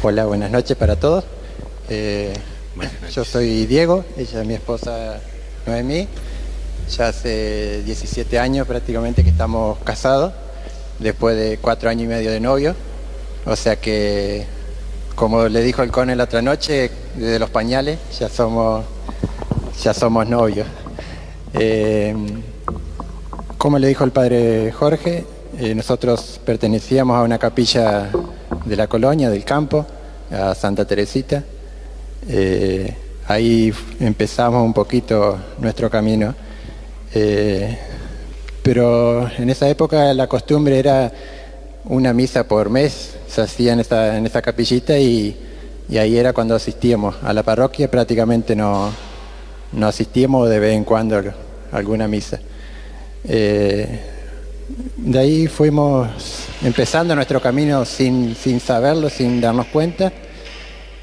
Hola, buenas noches para todos. Buenas noches. Yo soy Diego, ella es mi esposa Noemí. Ya hace 17 años prácticamente que estamos casados, después de 4 años y medio de novio. O sea que, como le dijo el cone la otra noche, desde los pañales ya somos novios. Como le dijo el padre Jorge, nosotros pertenecíamos a una capilla de la colonia, del campo, a Santa Teresita. Ahí empezamos un poquito nuestro camino. Pero en esa época la costumbre era una misa por mes, se hacía en esa capillita y ahí era cuando asistíamos. A la parroquia prácticamente no asistíamos, de vez en cuando a alguna misa. De ahí fuimos empezando nuestro camino sin saberlo, sin darnos cuenta,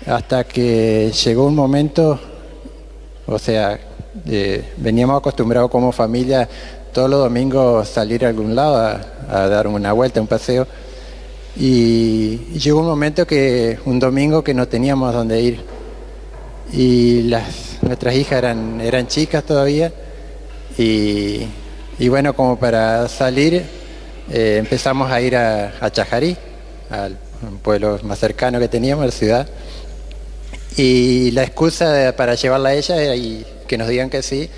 hasta que llegó un momento, o sea, veníamos acostumbrados como familia todos los domingos salir a algún lado a dar una vuelta, un paseo, y llegó un momento un domingo que no teníamos dónde ir, y nuestras hijas eran chicas todavía, y bueno, como para salir, empezamos a ir a Chajarí, al pueblo más cercano que teníamos, la ciudad. Y la excusa para llevarla a ella y que nos digan que sí,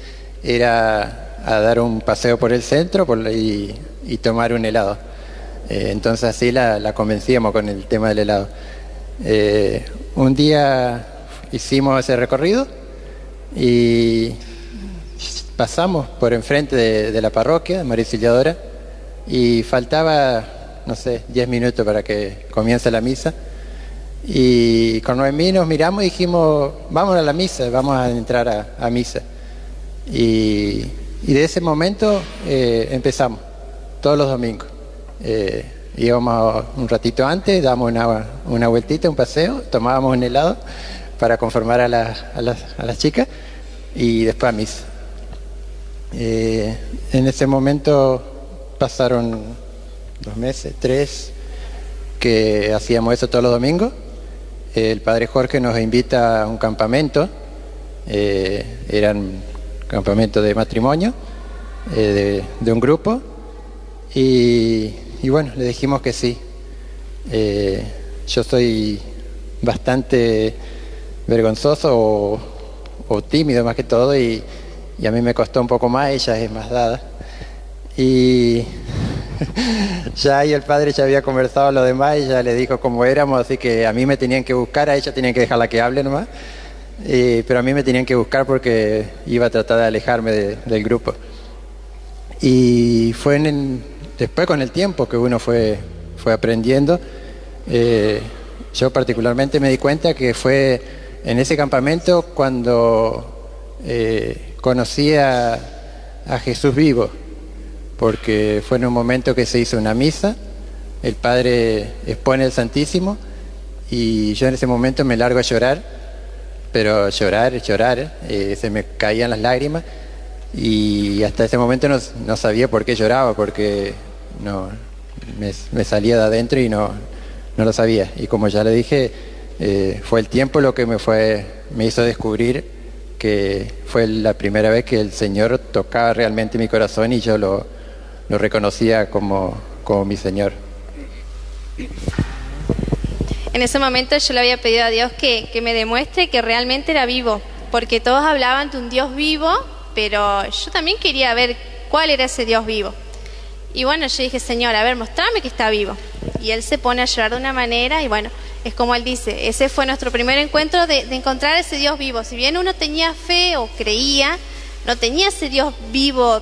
era a dar un paseo por el centro y tomar un helado. Entonces así la convencíamos con el tema del helado. Un día hicimos ese recorrido y pasamos por enfrente de la parroquia de María Auxiliadora y faltaba, no sé, 10 minutos para que comience la misa. Y con Noemí nos miramos y dijimos, vamos a la misa, vamos a entrar a misa. Y de ese momento empezamos, todos los domingos. Íbamos un ratito antes, dábamos una vueltita, un paseo, tomábamos un helado para conformar a las chicas y después a misa. En ese momento pasaron 2 meses, 3, que hacíamos eso todos los domingos. El padre Jorge nos invita a un campamento, era un campamento de matrimonio, de un grupo, y bueno, le dijimos que sí. Yo soy bastante vergonzoso o tímido más que todo, y a mí me costó un poco más, ella es más dada. Y ya ahí el padre ya había conversado lo demás y ya le dijo cómo éramos, así que a mí me tenían que buscar, a ella tenían que dejarla que hable nomás, pero a mí me tenían que buscar porque iba a tratar de alejarme del grupo. Y fue después con el tiempo que uno fue aprendiendo. Yo particularmente me di cuenta que fue en ese campamento cuando conocí a Jesús vivo, porque fue en un momento que se hizo una misa, el padre expone el Santísimo y yo en ese momento me largo a llorar, pero llorar, se me caían las lágrimas y hasta ese momento no sabía por qué lloraba, porque me salía de adentro y no lo sabía. Y como ya le dije, fue el tiempo lo que me hizo descubrir que fue la primera vez que el Señor tocaba realmente mi corazón y yo lo reconocía como mi Señor. En ese momento yo le había pedido a Dios que me demuestre que realmente era vivo, porque todos hablaban de un Dios vivo, pero yo también quería ver cuál era ese Dios vivo. Y bueno, yo dije, Señor, a ver, mostrame que está vivo. Y Él se pone a llorar de una manera y bueno, es como Él dice, ese fue nuestro primer encuentro de encontrar ese Dios vivo. Si bien uno tenía fe o creía, no tenía ese Dios vivo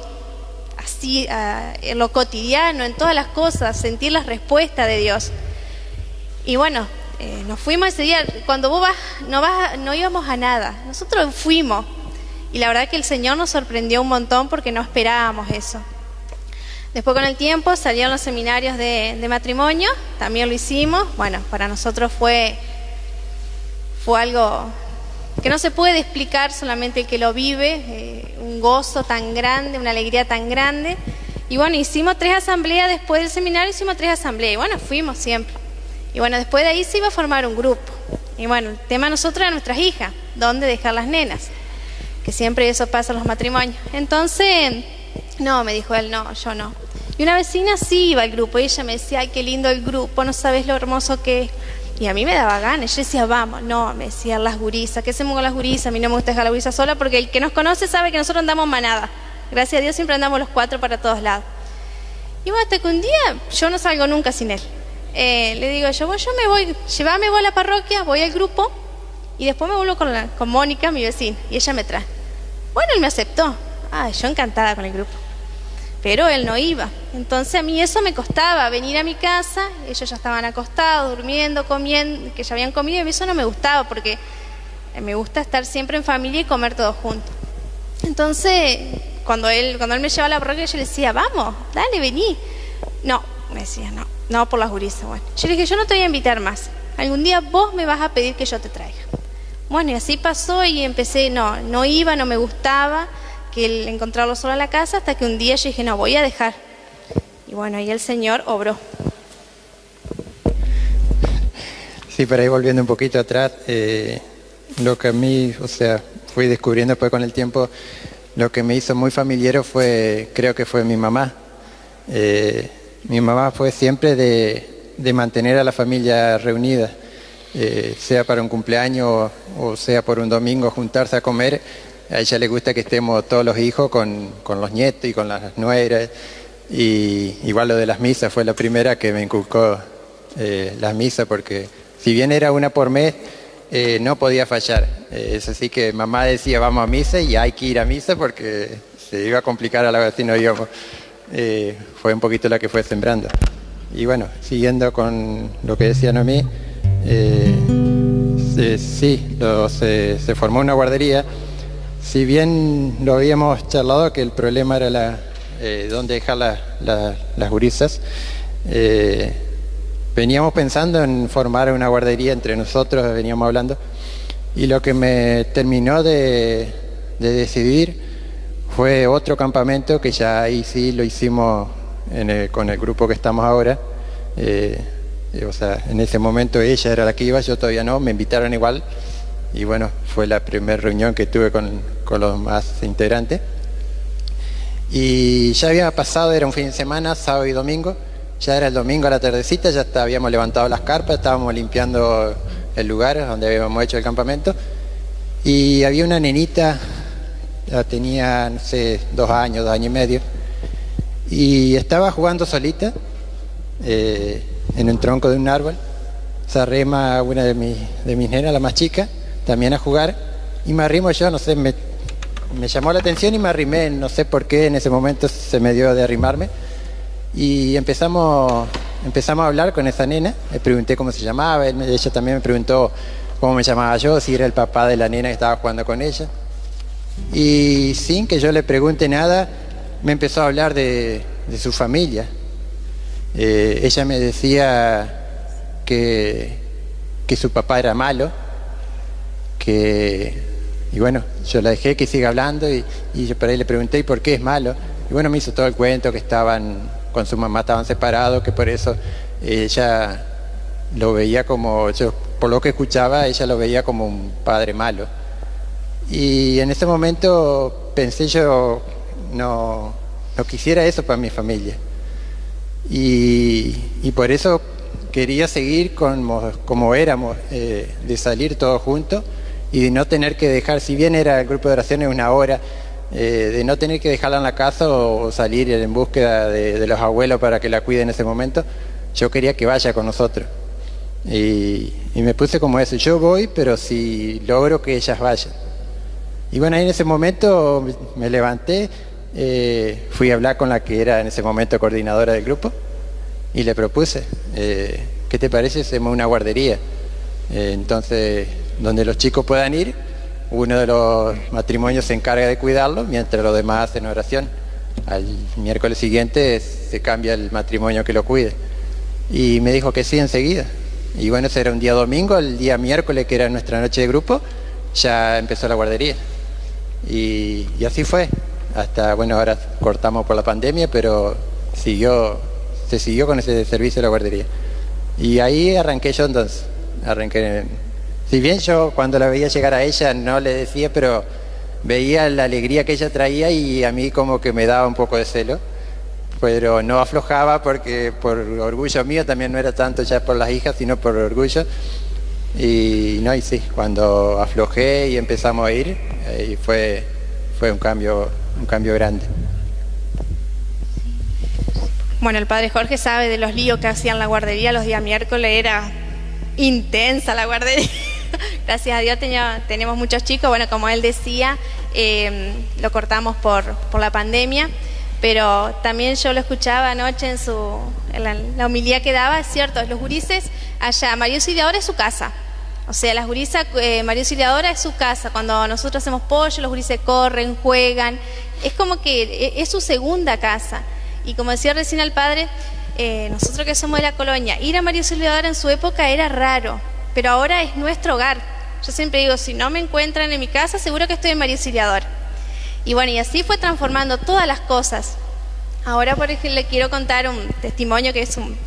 así en lo cotidiano, en todas las cosas, sentir la respuesta de Dios. Y bueno, nos fuimos ese día. Cuando vos no íbamos a nada, nosotros fuimos. Y la verdad que el Señor nos sorprendió un montón porque no esperábamos eso. Después con el tiempo salieron los seminarios de matrimonio, también lo hicimos. Bueno, para nosotros fue algo que no se puede explicar, solamente el que lo vive, un gozo tan grande, una alegría tan grande. Y bueno, hicimos 3 asambleas después del seminario, hicimos 3 asambleas y bueno, fuimos siempre. Y bueno, después de ahí se iba a formar un grupo. Y bueno, el tema de nosotros era nuestras hijas, dónde dejar las nenas, que siempre eso pasa en los matrimonios. Entonces, no, me dijo él, no, yo no. Y una vecina sí iba al grupo y ella me decía, ay, qué lindo el grupo, no sabes lo hermoso que es. Y a mí me daba ganas, yo decía, vamos, no, me decían las gurisas, ¿qué hacemos con las gurisas? A mí no me gusta dejar la gurisa sola porque el que nos conoce sabe que nosotros andamos manada. Gracias a Dios siempre andamos los 4 para todos lados. Y bueno, hasta que un día yo no salgo nunca sin él. Le digo yo me voy, llévame vos a la parroquia, voy al grupo y después me vuelvo con Mónica, mi vecina, y ella me trae. Bueno, él me aceptó. Yo encantada con el grupo. Pero él no iba. Entonces a mí eso me costaba, venir a mi casa, ellos ya estaban acostados, durmiendo, comiendo, que ya habían comido, y a mí eso no me gustaba porque me gusta estar siempre en familia y comer todos juntos. Entonces, cuando él me llevaba a la parroquia, yo le decía, vamos, dale, vení. No, me decía, no por las gurisas. Bueno, yo le dije, yo no te voy a invitar más. Algún día vos me vas a pedir que yo te traiga. Bueno, y así pasó y empecé, no iba, no me gustaba que el encontrarlo solo en la casa, hasta que un día yo dije, no, voy a dejar. Y bueno, ahí el Señor obró. Sí, pero ahí volviendo un poquito atrás, lo que a mí, fui descubriendo después con el tiempo, lo que me hizo muy familiar creo que fue mi mamá. Mi mamá fue siempre de mantener a la familia reunida, sea para un cumpleaños o sea por un domingo juntarse a comer. A ella le gusta que estemos todos los hijos con los nietos y con las nueras. Y igual lo de las misas fue la primera que me inculcó las misas, porque si bien era una por mes, no podía fallar. Es así que mamá decía vamos a misa y hay que ir a misa porque se iba a complicar a la vez si no íbamos. Fue un poquito la que fue sembrando. Y bueno, siguiendo con lo que decía Noemí, se formó una guardería. Si bien lo habíamos charlado, que el problema era dónde dejar las gurisas, veníamos pensando en formar una guardería entre nosotros, veníamos hablando, y lo que me terminó de decidir fue otro campamento, que ya ahí sí lo hicimos con el grupo que estamos ahora. En ese momento ella era la que iba, yo todavía no, me invitaron igual. Y bueno, fue la primera reunión que tuve con los más integrantes. Y ya había pasado, era un fin de semana, sábado y domingo. Ya era el domingo a la tardecita, ya habíamos levantado las carpas, estábamos limpiando el lugar donde habíamos hecho el campamento. Y había una nenita, ya tenía, 2 años, 2 años y medio. Y estaba jugando solita en un tronco de un árbol. Se arrima una de mis nenas, la más chica, también a jugar, y me arrimo yo, me llamó la atención y me arrimé, no sé por qué en ese momento se me dio de arrimarme, y empezamos a hablar con esa nena. Le pregunté cómo se llamaba, ella también me preguntó cómo me llamaba yo, si era el papá de la nena que estaba jugando con ella, y sin que yo le pregunte nada, me empezó a hablar de su familia. Ella me decía que su papá era malo, y bueno, yo la dejé que siga hablando y yo por ahí le pregunté ¿y por qué es malo? Y bueno, me hizo todo el cuento, que con su mamá estaban separados, que por eso ella lo veía como, por lo que escuchaba, ella lo veía como un padre malo. Y en ese momento pensé, yo no quisiera eso para mi familia. Y por eso quería seguir como éramos, de salir todos juntos y de no tener que dejar, si bien era el grupo de oraciones 1 hora, de no tener que dejarla en la casa o salir en búsqueda de los abuelos para que la cuiden en ese momento. Yo quería que vaya con nosotros. Y me puse como eso, yo voy, pero si logro que ellas vayan. Y bueno, ahí en ese momento me levanté, fui a hablar con la que era en ese momento coordinadora del grupo y le propuse, ¿qué te parece si hacemos una guardería? Entonces, donde los chicos puedan ir, uno de los matrimonios se encarga de cuidarlo, mientras los demás hacen oración. Al miércoles siguiente se cambia el matrimonio que lo cuide. Y me dijo que sí enseguida. Y bueno, ese era un día domingo, el día miércoles, que era nuestra noche de grupo, ya empezó la guardería. Y así fue. Hasta, bueno, ahora cortamos por la pandemia, pero se siguió con ese servicio de la guardería. Y ahí arranqué yo entonces. Si bien yo cuando la veía llegar a ella no le decía, pero veía la alegría que ella traía y a mí como que me daba un poco de celo. Pero no aflojaba porque por orgullo mío también no era tanto ya por las hijas, sino por orgullo. Y sí, cuando aflojé y empezamos a ir, fue un cambio grande. Bueno, el padre Jorge sabe de los líos que hacían la guardería los días miércoles, era intensa la guardería. Gracias a Dios tenemos muchos chicos, bueno, como él decía, lo cortamos por la pandemia, pero también yo lo escuchaba anoche en la homilía que daba, es cierto, los gurises allá, María Auxiliadora es su casa. O sea, las gurisas, María Auxiliadora es su casa. Cuando nosotros hacemos pollo, los gurises corren, juegan. Es como que es su segunda casa. Y como decía recién el padre, nosotros que somos de la colonia, ir a María Auxiliadora en su época era raro, pero ahora es nuestro hogar. Yo siempre digo, si no me encuentran en mi casa, seguro que estoy en María Auxiliadora. Y bueno, y así fue transformando todas las cosas. Ahora, por ejemplo, le quiero contar un testimonio que es un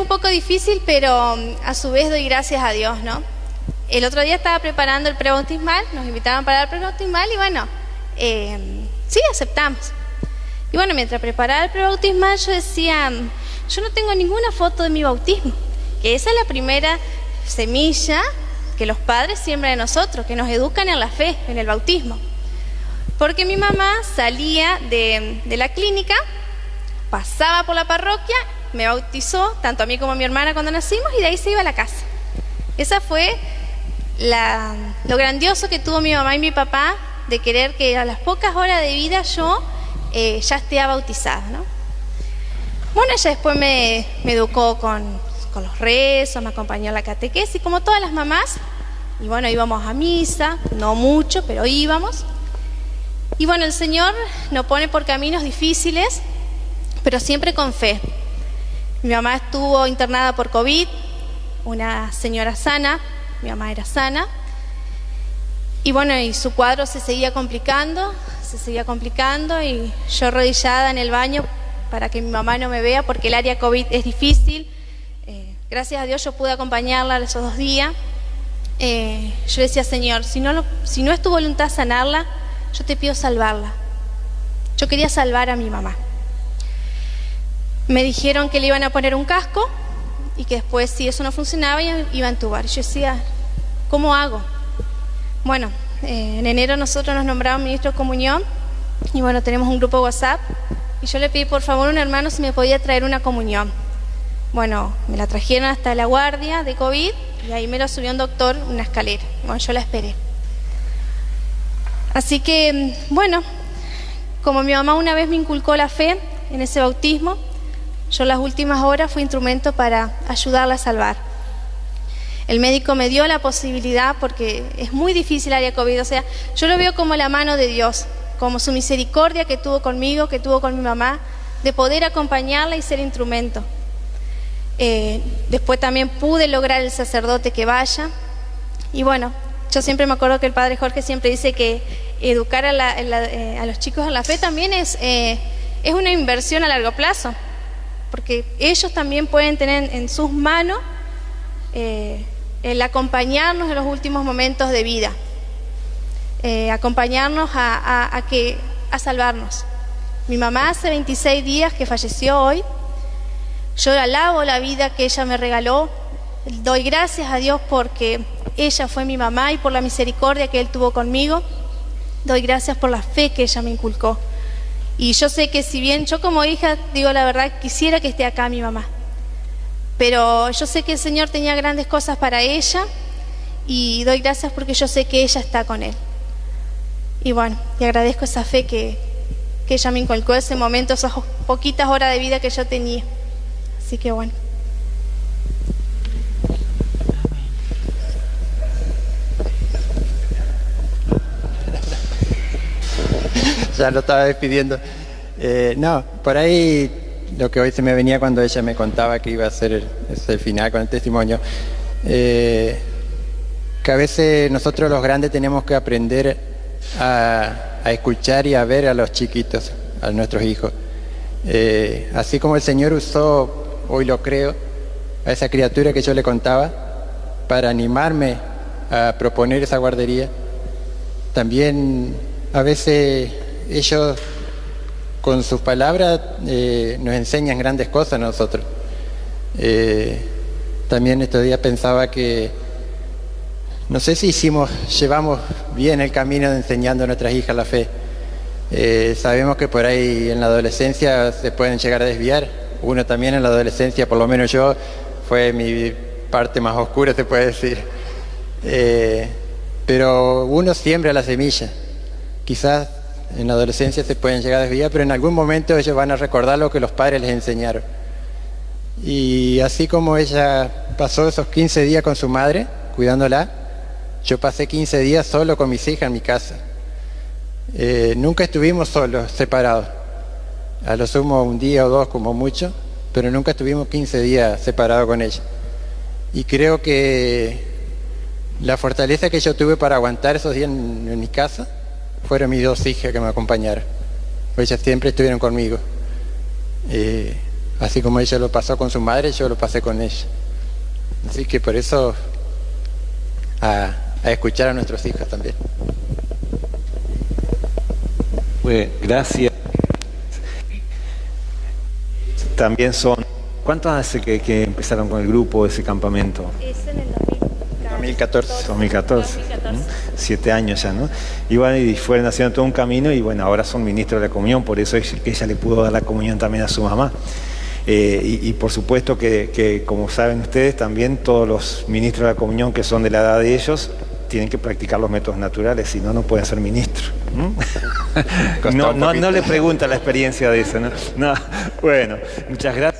poco difícil, pero a su vez doy gracias a Dios, ¿no? El otro día estaba preparando el prebautismal, nos invitaban para el prebautismal y bueno, sí, aceptamos. Y bueno, mientras preparaba el prebautismal yo decía, yo no tengo ninguna foto de mi bautismo, que esa es la primera semilla que los padres siembran en nosotros, que nos educan en la fe, en el bautismo. Porque mi mamá salía de la clínica, pasaba por la parroquia, me bautizó, tanto a mí como a mi hermana cuando nacimos, y de ahí se iba a la casa. Esa fue lo grandioso que tuvo mi mamá y mi papá, de querer que a las pocas horas de vida yo ya esté bautizada, ¿no? Bueno, ella después me educó con los rezos, me acompañó a la catequesis, como todas las mamás. Y bueno, íbamos a misa, no mucho, pero íbamos. Y bueno, el Señor nos pone por caminos difíciles, pero siempre con fe. Mi mamá estuvo internada por COVID, una señora sana, mi mamá era sana. Y bueno, y su cuadro se seguía complicando y yo arrodillada en el baño para que mi mamá no me vea porque el área COVID es difícil. Gracias a Dios yo pude acompañarla esos 2 días. Yo decía, Señor, si no es tu voluntad sanarla, yo te pido salvarla. Yo quería salvar a mi mamá. Me dijeron que le iban a poner un casco y que después, si eso no funcionaba, iba a entubar. Yo decía, ¿cómo hago? Bueno, en enero nosotros nos nombramos ministro de comunión y bueno, tenemos un grupo WhatsApp y yo le pedí por favor a un hermano si me podía traer una comunión. Bueno, me la trajeron hasta la guardia de COVID y ahí me la subió un doctor una escalera. Bueno, yo la esperé. Así que, bueno, como mi mamá una vez me inculcó la fe en ese bautismo, yo las últimas horas fui instrumento para ayudarla a salvar. El médico me dio la posibilidad, porque es muy difícil el área COVID, o sea, yo lo veo como la mano de Dios, como su misericordia que tuvo conmigo, que tuvo con mi mamá, de poder acompañarla y ser instrumento. Después también pude lograr el sacerdote que vaya. Y bueno, yo siempre me acuerdo que el padre Jorge siempre dice que educar a los chicos en la fe también es una inversión a largo plazo, porque ellos también pueden tener en sus manos el acompañarnos en los últimos momentos de vida, acompañarnos a salvarnos. Mi mamá hace 26 días que falleció hoy. Yo alabo la vida que ella me regaló. Doy gracias a Dios porque ella fue mi mamá y por la misericordia que Él tuvo conmigo. Doy gracias por la fe que ella me inculcó. Y yo sé que si bien yo como hija, digo la verdad, quisiera que esté acá mi mamá. Pero yo sé que el Señor tenía grandes cosas para ella y doy gracias porque yo sé que ella está con Él. Y bueno, y agradezco esa fe que ella me inculcó en ese momento, esas poquitas horas de vida que yo tenía. Así que bueno. Ya lo estaba despidiendo. No, por ahí lo que hoy se me venía cuando ella me contaba que iba a ser el final con el testimonio, que a veces nosotros los grandes tenemos que aprender a escuchar y a ver a los chiquitos, a nuestros hijos. Así como el Señor usó hoy lo creo, a esa criatura que yo le contaba, para animarme a proponer esa guardería. También a veces ellos con sus palabras nos enseñan grandes cosas a nosotros. También estos días pensaba que no sé si llevamos bien el camino de enseñando a nuestras hijas la fe. Sabemos que por ahí en la adolescencia se pueden llegar a desviar. Uno también en la adolescencia, por lo menos yo, fue mi parte más oscura, se puede decir. Pero uno siembra la semilla. Quizás en la adolescencia se pueden llegar a desviar, pero en algún momento ellos van a recordar lo que los padres les enseñaron. Y así como ella pasó esos 15 días con su madre, cuidándola, yo pasé 15 días solo con mis hijas en mi casa. Nunca estuvimos solos, separados. A lo sumo un día o dos como mucho, pero nunca estuvimos 15 días separados con ella. Y creo que la fortaleza que yo tuve para aguantar esos días en mi casa fueron mis dos hijas que me acompañaron. Ellas siempre estuvieron conmigo. Así como ella lo pasó con su madre, yo lo pasé con ella. Así que por eso a escuchar a nuestros hijos también. Bueno, gracias. También son... ¿Cuántos hace que empezaron con el grupo, ese campamento? Es en el 2014. 2014. 7 años ya, ¿no? Y bueno, y fueron haciendo todo un camino y bueno, ahora son ministros de la comunión, por eso es que ella le pudo dar la comunión también a su mamá. Y por supuesto que, como saben ustedes, también todos los ministros de la comunión que son de la edad de ellos tienen que practicar los métodos naturales, si no, no pueden ser ministros. No le pregunta la experiencia de eso, ¿no? No. Bueno, muchas gracias.